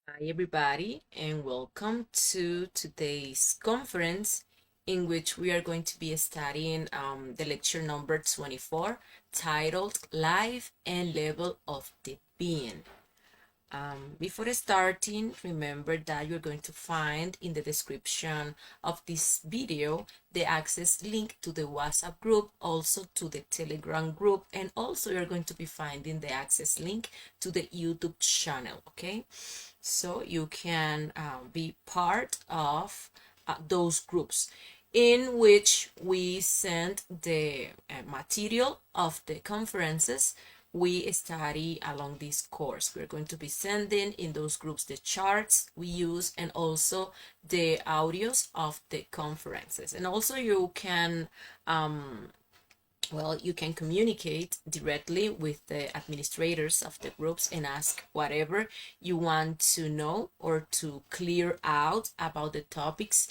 Hi, everybody, and welcome to today's conference in which we are going to be studying the lecture number 24 titled Life and Level of the Being. Before starting, remember that you're going to find in the description of this video the access link to the WhatsApp group, also to the Telegram group, and also you're going to be finding the access link to the YouTube channel, okay? So you can be part of those groups in which we send the material of the conferences we study along this course. We're going to be sending in those groups the charts we use and also the audios of the conferences. And also you can you can communicate directly with the administrators of the groups and ask whatever you want to know or to clear out about the topics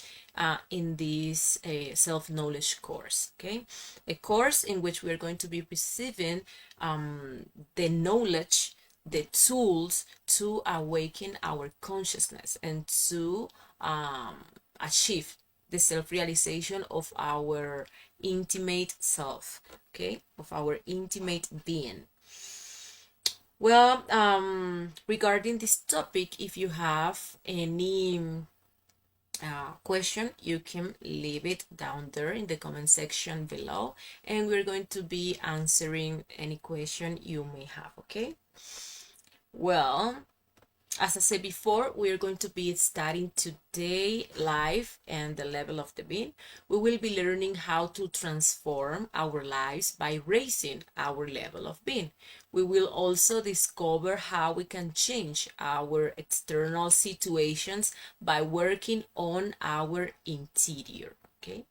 in this self-knowledge course, okay? A course in which we're going to be receiving the knowledge, the tools to awaken our consciousness and to achieve the self-realization of our intimate self, okay, of our intimate being. Well, regarding this topic, if you have any question, you can leave it down there in the comment section below, and we're going to be answering any question you may have, okay? Well, as I said before, we're going to be studying today life and the level of the being. We will be learning how to transform our lives by raising our level of being. We will also discover how we can change our external situations by working on our interior, okay?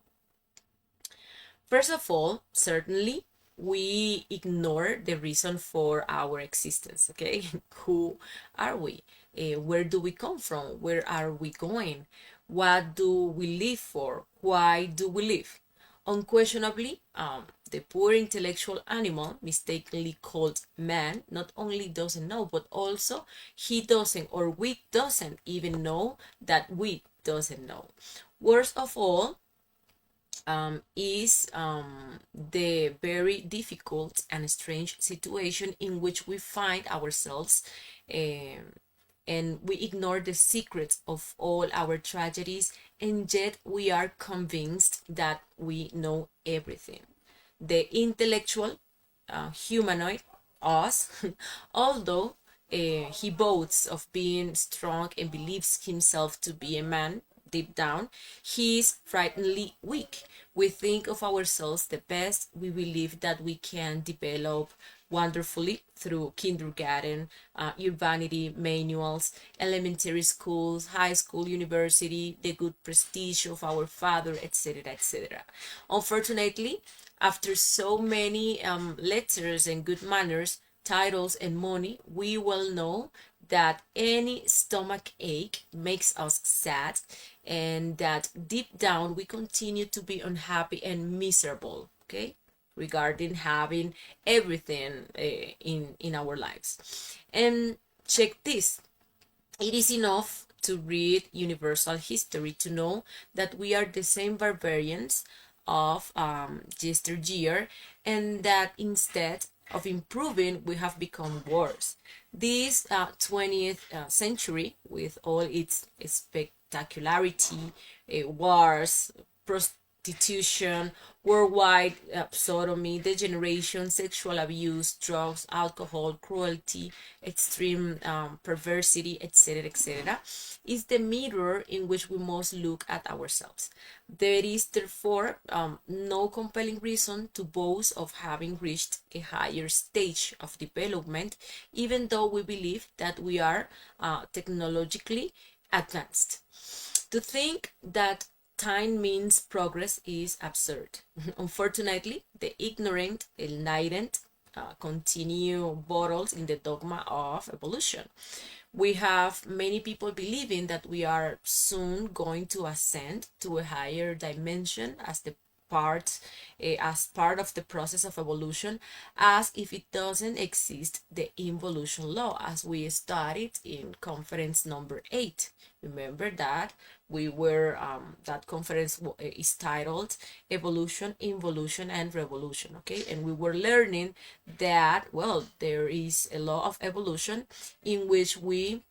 First of all, certainly, we ignore the reason for our existence, okay? Who are we? Where do we come from? Where are we going? What do we live for? Why do we live? Unquestionably, the poor intellectual animal, mistakenly called man, not only doesn't know, but also he doesn't or we doesn't even know that we doesn't know. Worst of all, is the very difficult and strange situation in which we find ourselves, and we ignore the secrets of all our tragedies, and yet we are convinced that we know everything. The intellectual humanoid, us, although he boasts of being strong and believes himself to be a man, deep down, he is frighteningly weak. We think of ourselves the best. We believe that we can develop wonderfully through kindergarten, urbanity manuals, elementary schools, high school, university, the good prestige of our father, etc., etc. Unfortunately, after so many letters and good manners, titles, and money, we well know that any stomach ache makes us sad, and that deep down we continue to be unhappy and miserable, okay, regarding having everything in our lives. And check this, it is enough to read universal history to know that we are the same barbarians of yesteryear, and that instead of improving, we have become worse. This 20th century, with all its spectacularity, wars, prostitution, worldwide sodomy, degeneration, sexual abuse, drugs, alcohol, cruelty, extreme perversity, etc., etc., is the mirror in which we must look at ourselves. There is therefore no compelling reason to boast of having reached a higher stage of development, even though we believe that we are technologically advanced. To think that time means progress is absurd. Unfortunately, the ignorant, enlightened, continue bottles in the dogma of evolution. We have many people believing that we are soon going to ascend to a higher dimension as the as part of the process of evolution, as if it doesn't exist the involution law, as we studied in conference number 8. Remember that we were that conference is titled Evolution, Involution, and Revolution. Okay, and we were learning that, well, there is a law of evolution in which we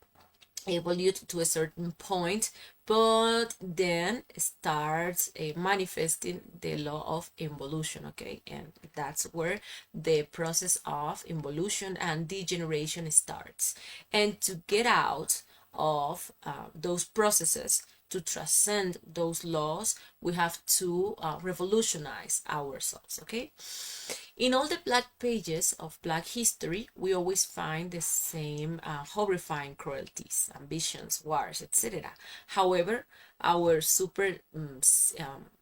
evolute to a certain point, but then starts manifesting the law of involution. Okay, and that's where the process of involution and degeneration starts. And to get out of those processes, to transcend those laws, we have to revolutionize ourselves. Okay, in all the black pages of Black history, we always find the same horrifying cruelties, ambitions, wars, etc. However, our super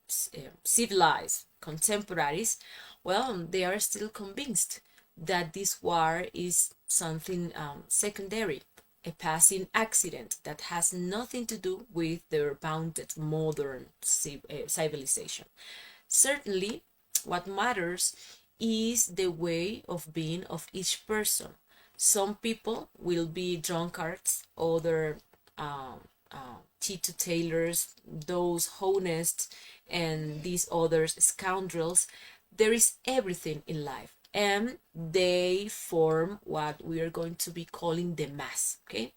civilized contemporaries, well, they are still convinced that this war is something secondary, a passing accident that has nothing to do with their bounded modern civilization. Certainly, what matters is the way of being of each person. Some people will be drunkards, other teetotalers, those honest, and these others scoundrels. There is everything in life, and they form what we are going to be calling the mass. Okay,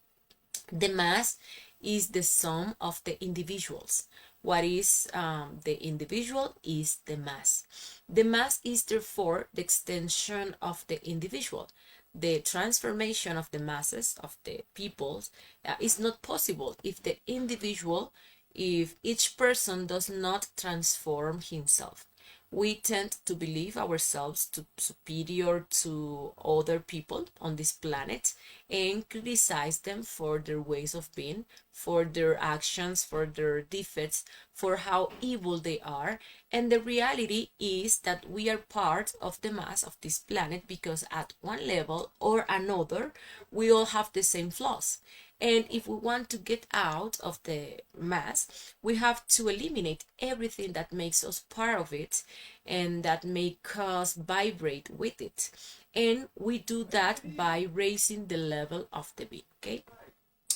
the mass is the sum of the individuals. What is the individual is the mass. The mass is therefore the extension of the individual. The transformation of the masses, of the peoples, is not possible if the individual, if each person does not transform himself. We tend to believe ourselves superior to other people on this planet and criticize them for their ways of being, for their actions, for their defects, for how evil they are. And the reality is that we are part of the mass of this planet because at one level or another, we all have the same flaws. And if we want to get out of the mass, we have to eliminate everything that makes us part of it and that make us vibrate with it. And we do that by raising the level of the being. Okay,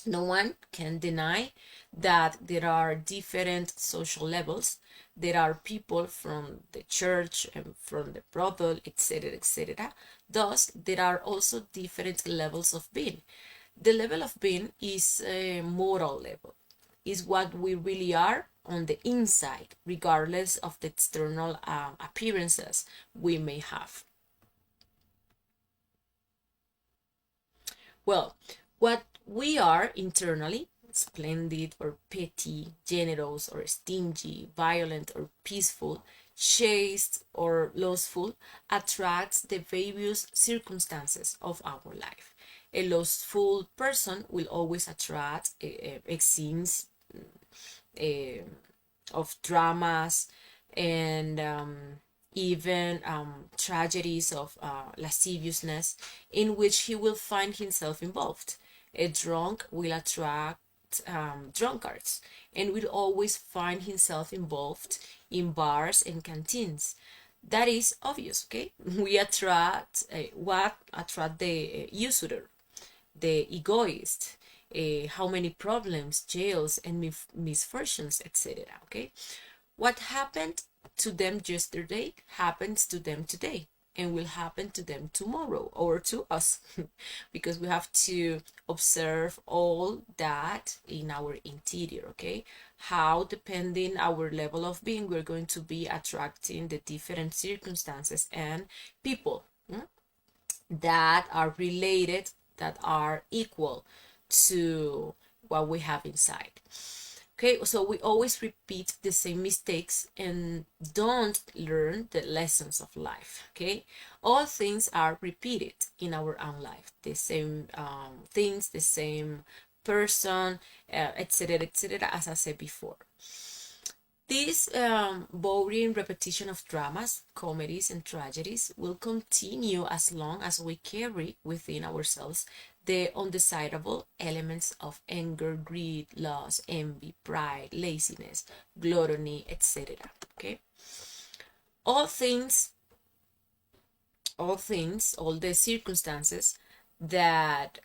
no one can deny that there are different social levels. There are people from the church and from the brothel, etc., etc. Thus, there are also different levels of being. The level of being is a moral level, is what we really are on the inside, regardless of the external appearances we may have. Well, what we are internally, splendid or petty, generous or stingy, violent or peaceful, chaste or lustful, attracts the various circumstances of our life. A lustful person will always attract scenes of dramas and even tragedies of lasciviousness in which he will find himself involved. A drunk will attract drunkards and will always find himself involved in bars and canteens. That is obvious. Okay, we attract what attract the usurer, the egoist, how many problems, jails, and misfortunes, etc. Okay, what happened to them yesterday happens to them today and will happen to them tomorrow or to us because we have to observe all that in our interior. Okay, how depending our level of being, we're going to be attracting the different circumstances and people that are related, that are equal to what we have inside. Okay, so we always repeat the same mistakes and don't learn the lessons of life. Okay, all things are repeated in our own life, the same things, the same person, etc., etc., as I said before. This boring repetition of dramas, comedies, and tragedies will continue as long as we carry within ourselves the undesirable elements of anger, greed, lust, envy, pride, laziness, gluttony, etc. Okay? All things, all the circumstances that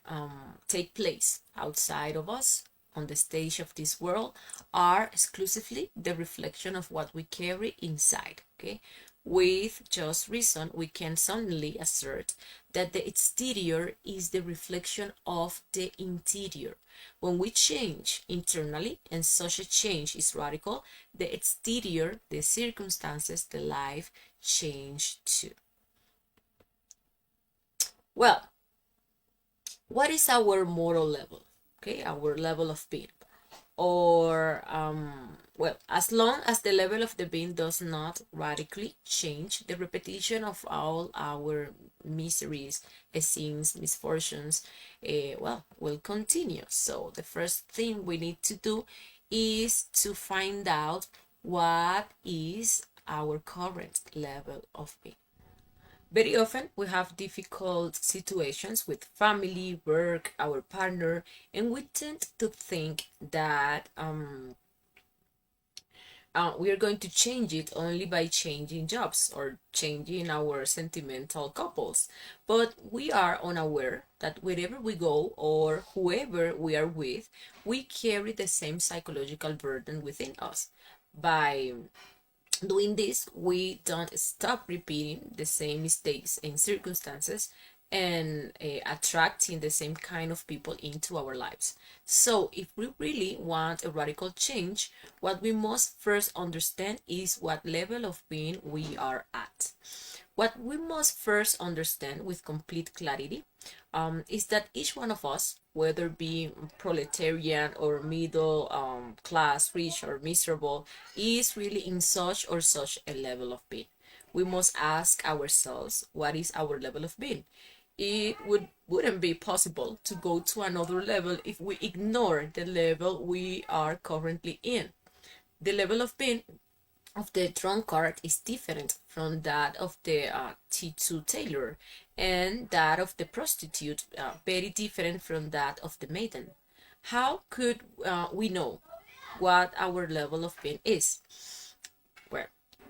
take place outside of us on the stage of this world are exclusively the reflection of what we carry inside. Okay, with just reason, we can suddenly assert that the exterior is the reflection of the interior. When we change internally, and such a change is radical, the exterior, the circumstances, the life change too. Well, what is our moral level? Okay, our level of being. Or, well, as long as the level of the being does not radically change, the repetition of all our miseries, sins, misfortunes, well, will continue. So the first thing we need to do is to find out what is our current level of being. Very often we have difficult situations with family, work, our partner, and we tend to think that we are going to change it only by changing jobs or changing our sentimental couples. But we are unaware that wherever we go or whoever we are with, we carry the same psychological burden within us. By doing this, we don't stop repeating the same mistakes and circumstances and attracting the same kind of people into our lives. So, if we really want a radical change, what we must first understand is what level of being we are at. What we must first understand with complete clarity is that each one of us, whether being proletarian or middle class, rich or miserable, is really in such or such a level of being. We must ask ourselves, what is our level of being? It wouldn't be possible to go to another level if we ignore the level we are currently in. The level of being of the drunkard is different from that of the tattoo tailor, and that of the prostitute very different from that of the maiden. How could we know what our level of being is? Well,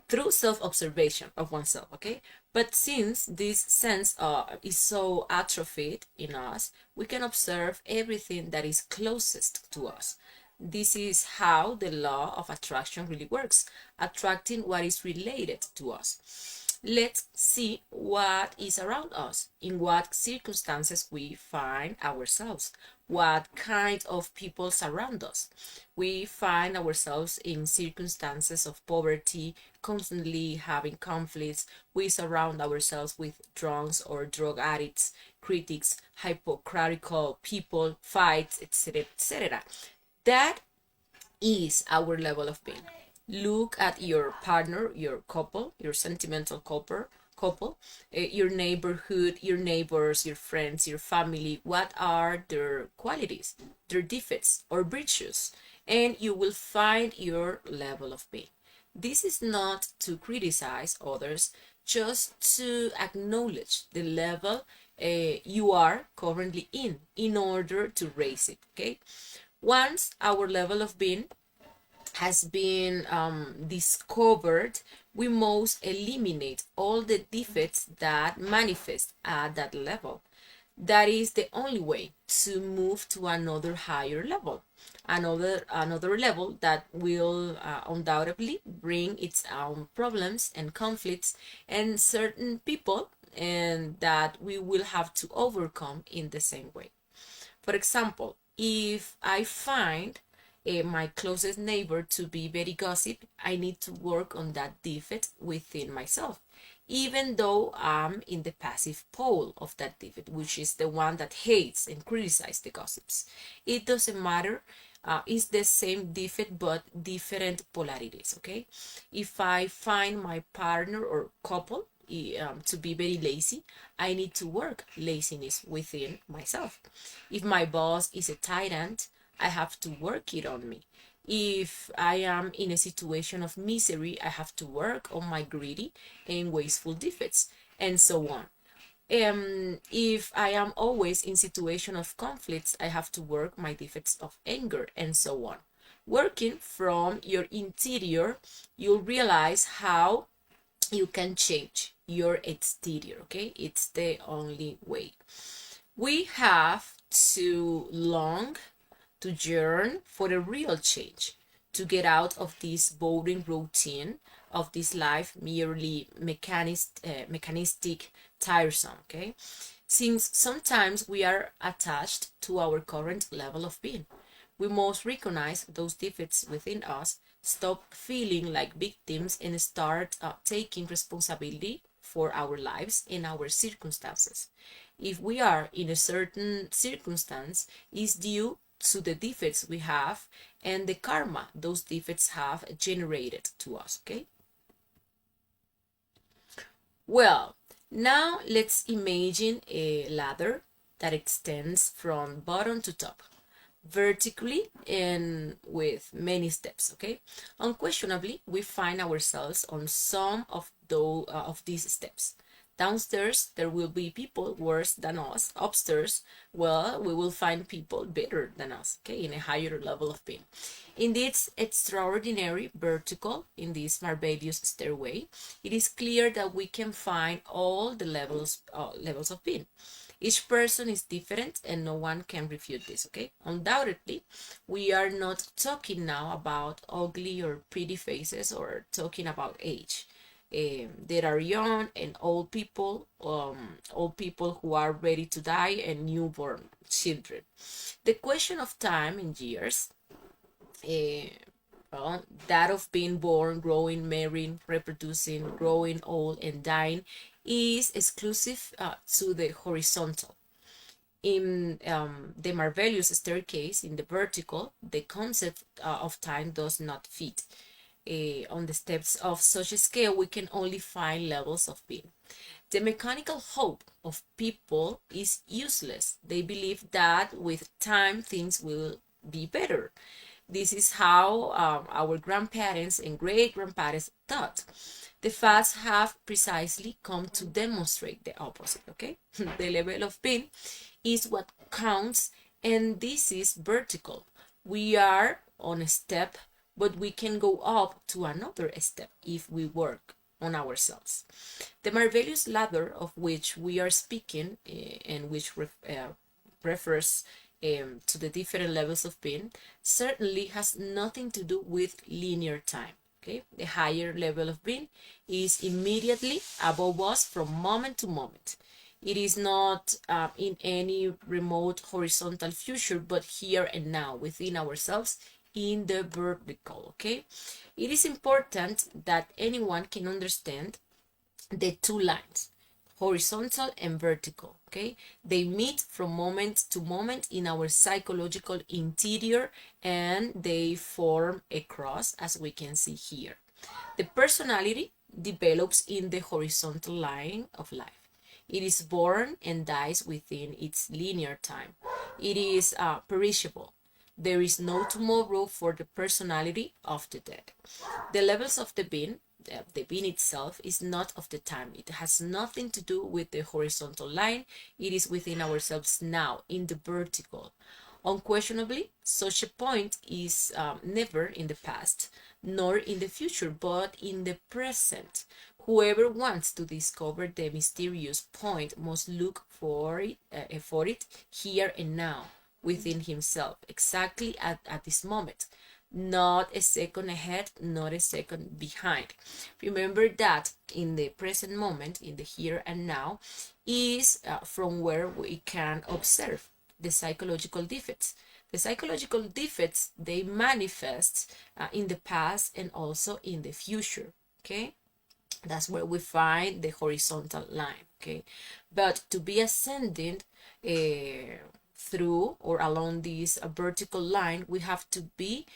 through self-observation of oneself, okay? But since this sense is so atrophied in us, we can observe everything that is closest to us. This is how the law of attraction really works, attracting what is related to us. Let's see what is around us, in what circumstances we find ourselves, what kind of people surround us. We find ourselves in circumstances of poverty, constantly having conflicts. We surround ourselves with drunks or drug addicts, critics, hypocritical people, fights, etc., etc. That is our level of being. Look at your partner, your couple, your sentimental couple, your neighborhood, your neighbors, your friends, your family. What are their qualities, their defects or virtues? And you will find your level of being. This is not to criticize others, just to acknowledge the level you are currently in order to raise it. Okay, once our level of being has been discovered, we must eliminate all the defects that manifest at that level. That is the only way to move to another higher level, another level that will undoubtedly bring its own problems and conflicts and certain people, and that we will have to overcome in the same way. For example, if I find my closest neighbor to be very gossip, I need to work on that defect within myself, even though I'm in the passive pole of that defect, which is the one that hates and criticizes the gossips. It doesn't matter. It's the same defect but different polarities. Okay, if I find my partner or couple to be very lazy, I need to work laziness within myself. If my boss is a tyrant, I have to work it on me. If I am in a situation of misery, I have to work on my greedy and wasteful defects, and so on. If I am always in situation of conflicts, I have to work my defects of anger, and so on. Working from your interior, you'll realize how you can change your exterior, okay? It's the only way. We have to long to yearn for a real change, to get out of this boring routine of this life, merely mechanistic, tiresome, okay? Since sometimes we are attached to our current level of being, we must recognize those defects within us, stop feeling like victims, and start taking responsibility for our lives and our circumstances. If we are in a certain circumstance, is due to the defects we have and the karma those defects have generated to us, okay? Well, now let's imagine a ladder that extends from bottom to top, vertically and with many steps, okay? Unquestionably, we find ourselves on some of these steps. Downstairs, there will be people worse than us. Upstairs, well, we will find people better than us, okay, in a higher level of being. In this extraordinary vertical, in this marvelous stairway, it is clear that we can find all the levels of being. Each person is different and no one can refute this, okay? Undoubtedly, we are not talking now about ugly or pretty faces or talking about age. There are young and old people who are ready to die, and newborn children. The question of time in years, uh, well, that of being born, growing, marrying, reproducing, growing old, and dying, is exclusive to the horizontal. In the marvelous staircase, in the vertical, the concept of time does not fit. On the steps of such a scale, we can only find levels of being. The mechanical hope of people is useless. They believe that with time things will be better. This is how our grandparents and great grandparents thought. The facts have precisely come to demonstrate the opposite, okay? The level of being is what counts, and this is vertical. We are on a step, but we can go up to another step if we work on ourselves. The marvelous ladder of which we are speaking, and which refers to the different levels of being, certainly has nothing to do with linear time. Okay, the higher level of being is immediately above us from moment to moment. It is not in any remote horizontal future, but here and now within ourselves in the vertical. Okay, it is important that anyone can understand the two lines, horizontal and vertical, okay? They meet from moment to moment in our psychological interior, and they form a cross, as we can see here. The personality develops in the horizontal line of life. It is born and dies within its linear time. It is perishable. There is no tomorrow for the personality of the dead. The levels of the being itself is not of the time. It has nothing to do with the horizontal line. It is within ourselves now, in the vertical. Unquestionably, such a point is never in the past, nor in the future, but in the present. Whoever wants to discover the mysterious point must look for it here and now, within himself, exactly at this moment. Not a second ahead, not a second behind. Remember that in the present moment, in the here and now, is from where we can observe the psychological defects. The psychological defects, they manifest in the past and also in the future, okay? That's where we find the horizontal line, okay? But to be ascending through or along this vertical line, we have to be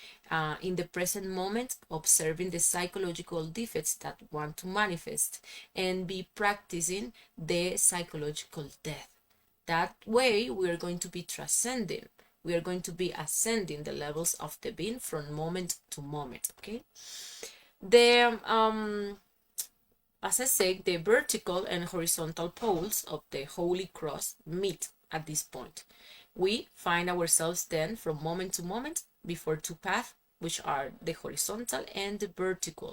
in the present moment, observing the psychological defects that want to manifest, and be practicing the psychological death. That way, we are going to be transcending. We are going to be ascending the levels of the being from moment to moment, okay? The As I said, the vertical and horizontal poles of the Holy Cross meet at this point. We find ourselves then from moment to moment before two paths which are the horizontal and the vertical.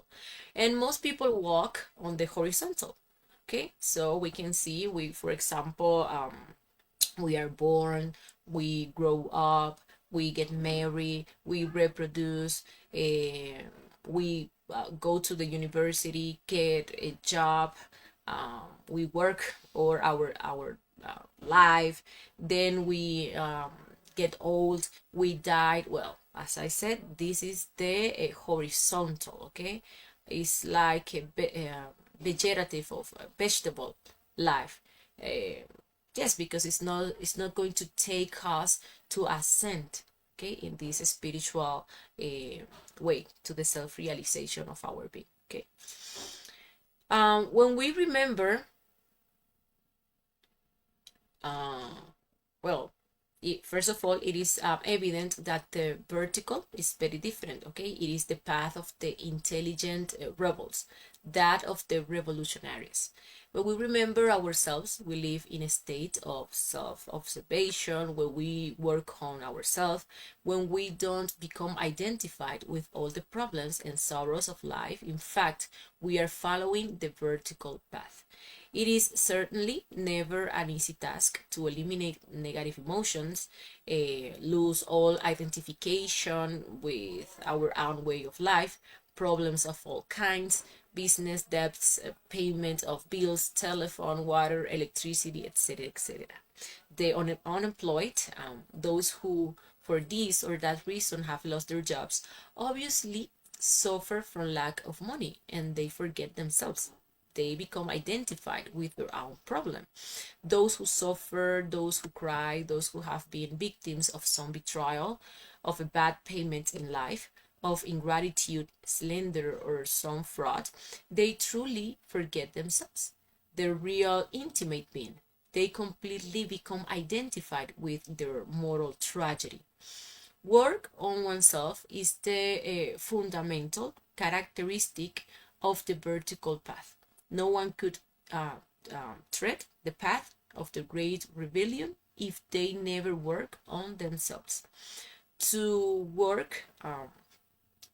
And most people walk on the horizontal. Okay, so we can see, for example, we are born, we grow up, we get married, we reproduce, we go to the university, get a job, we work or our life, then we get old, we die. Well, as I said, this is the horizontal. Okay, it's like vegetative of vegetable life. Yes, because it's not going to take us to ascend, okay, in this spiritual way to the self-realization of our being. Okay, when we remember, well, first of all, it is evident that the vertical is very different. Okay, it is the path of the intelligent rebels, that of the revolutionaries. When we remember ourselves, we live in a state of self-observation, where we work on ourselves, when we don't become identified with all the problems and sorrows of life. In fact, we are following the vertical path. It is certainly never an easy task to eliminate negative emotions, lose all identification with our own way of life, problems of all kinds, business debts, payment of bills, telephone, water, electricity, etc., etc. The unemployed, those who for this or that reason have lost their jobs, obviously suffer from lack of money, and they forget themselves. They become identified with their own problem. Those who suffer, those who cry, those who have been victims of some betrayal, of a bad payment in life, of ingratitude, slander, or some fraud, they truly forget themselves, their real intimate being. They completely become identified with their moral tragedy. Work on oneself is the fundamental characteristic of the vertical path. No one could tread the path of the great rebellion if they never work on themselves. To work,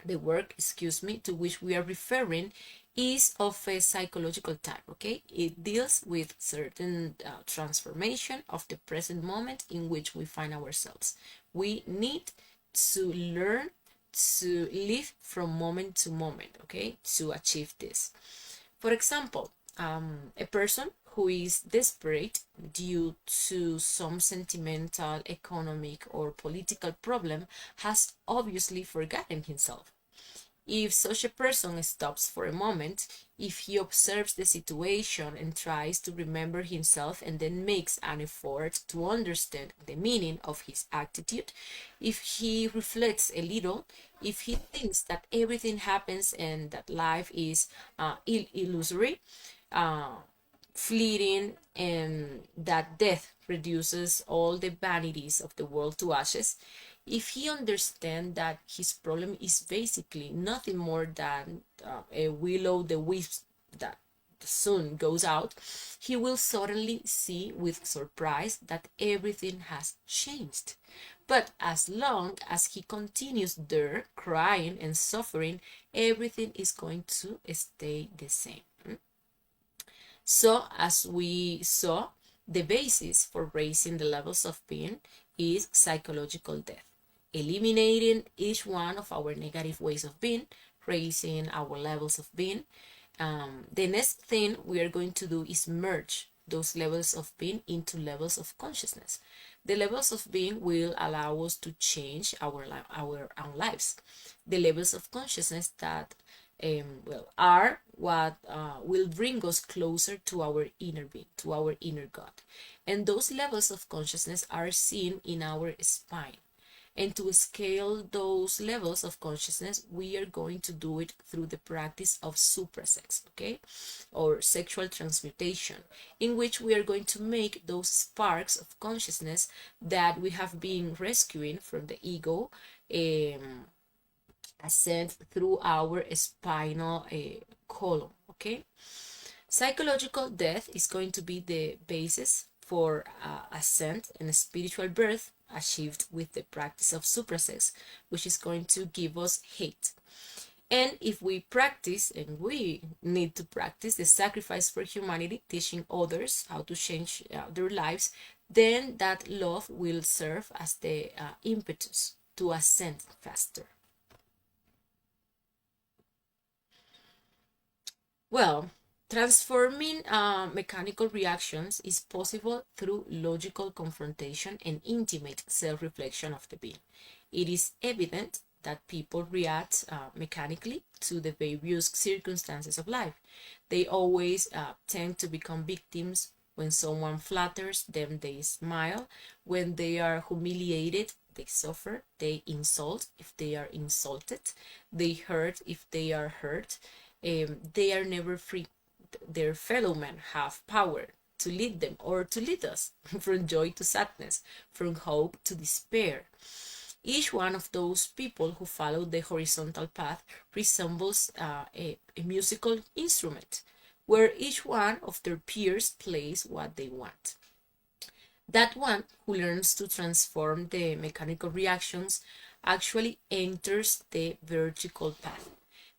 the work, to which we are referring is of a psychological type. Okay, it deals with certain transformation of the present moment in which we find ourselves. We need to learn to live from moment to moment, okay, to achieve this. For example, a person who is desperate due to some sentimental, economic, or political problem has obviously forgotten himself. If such a person stops for a moment, if he observes the situation and tries to remember himself and then makes an effort to understand the meaning of his attitude, if he reflects a little, if he thinks that everything happens and that life is illusory, uh, fleeting, and that death reduces all the vanities of the world to ashes, if he understands that his problem is basically nothing more than a willow the wisp that soon goes out, he will suddenly see with surprise that everything has changed. But as long as he continues there crying and suffering, everything is going to stay the same. So, as we saw, the basis for raising the levels of being is psychological death, eliminating each one of our negative ways of being, raising our levels of being. The next thing we are going to do is merge those levels of being into levels of consciousness. The levels of being will allow us to change our own lives. The levels of consciousness that are what will bring us closer to our inner being, to our inner God. And those levels of consciousness are seen in our spine. And to scale those levels of consciousness, we are going to do it through the practice of suprasex, okay? Or sexual transmutation, in which we are going to make those sparks of consciousness that we have been rescuing from the ego ascend through our spinal column, okay? Psychological death is going to be the basis for ascent and spiritual birth achieved with the practice of suprasex, which is going to give us hate. And if we practice, and we need to practice, the sacrifice for humanity, teaching others how to change their lives, then that love will serve as the impetus to ascend faster. Well, transforming mechanical reactions is possible through logical confrontation and intimate self-reflection of the being. It is evident that people react mechanically to the various circumstances of life. They always tend to become victims. When someone flatters them, they smile. When they are humiliated, they suffer. They insult if they are insulted. They hurt if they are hurt. They are never free. Their fellow men have power to lead them or to lead us from joy to sadness, from hope to despair. Each one of those people who follow the horizontal path resembles a musical instrument where each one of their peers plays what they want. That one who learns to transform the mechanical reactions actually enters the vertical path.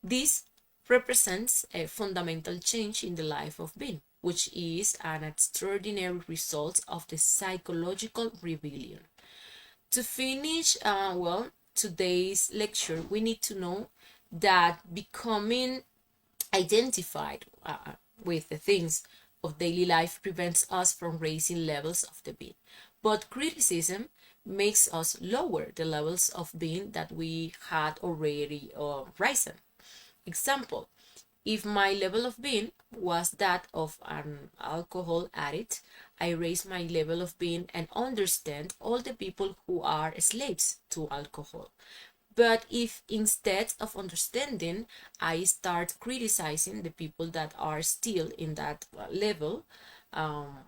This represents a fundamental change in the life of being, which is an extraordinary result of the psychological rebellion. To finish, today's lecture, we need to know that becoming identified with the things of daily life prevents us from raising levels of the being. But criticism makes us lower the levels of being that we had already risen. Example, if my level of being was that of an alcohol addict, I raise my level of being and understand all the people who are slaves to alcohol. But if instead of understanding, I start criticizing the people that are still in that level,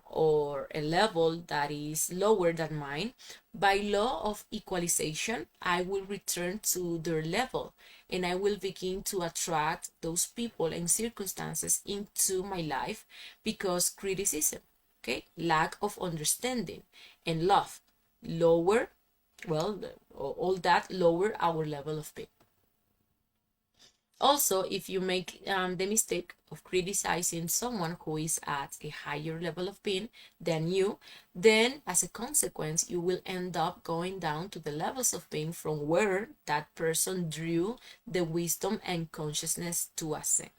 or a level that is lower than mine, by law of equalization, I will return to their level and I will begin to attract those people and circumstances into my life because criticism, okay, lack of understanding, and love lower, all that lower our level of being. Also, if you make the mistake of criticizing someone who is at a higher level of being than you, then as a consequence, you will end up going down to the levels of being from where that person drew the wisdom and consciousness to ascend.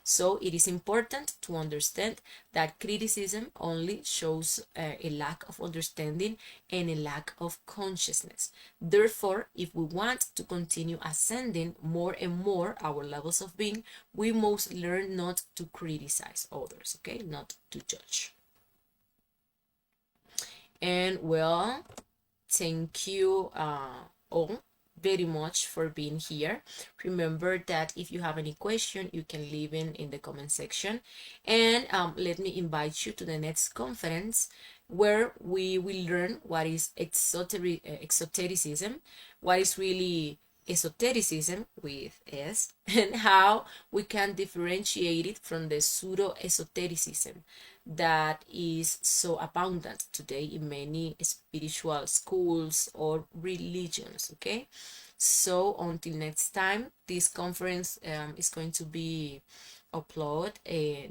So it is important to understand that criticism only shows a lack of understanding and a lack of consciousness. Therefore, if we want to continue ascending more and more our levels of being, we must learn not to criticize others, okay? Not to judge. And well, thank you all very much for being here. Remember that if you have any question, you can leave in the comment section. And let me invite you to the next conference where we will learn what is exotericism, what is really esotericism with S, and how we can differentiate it from the pseudo-esotericism that is so abundant today in many spiritual schools or religions, okay? So until next time, this conference is going to be uploaded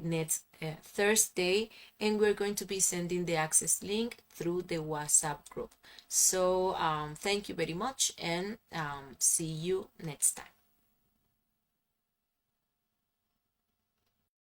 next Thursday, and we're going to be sending the access link through the WhatsApp group. So thank you very much, and see you next time.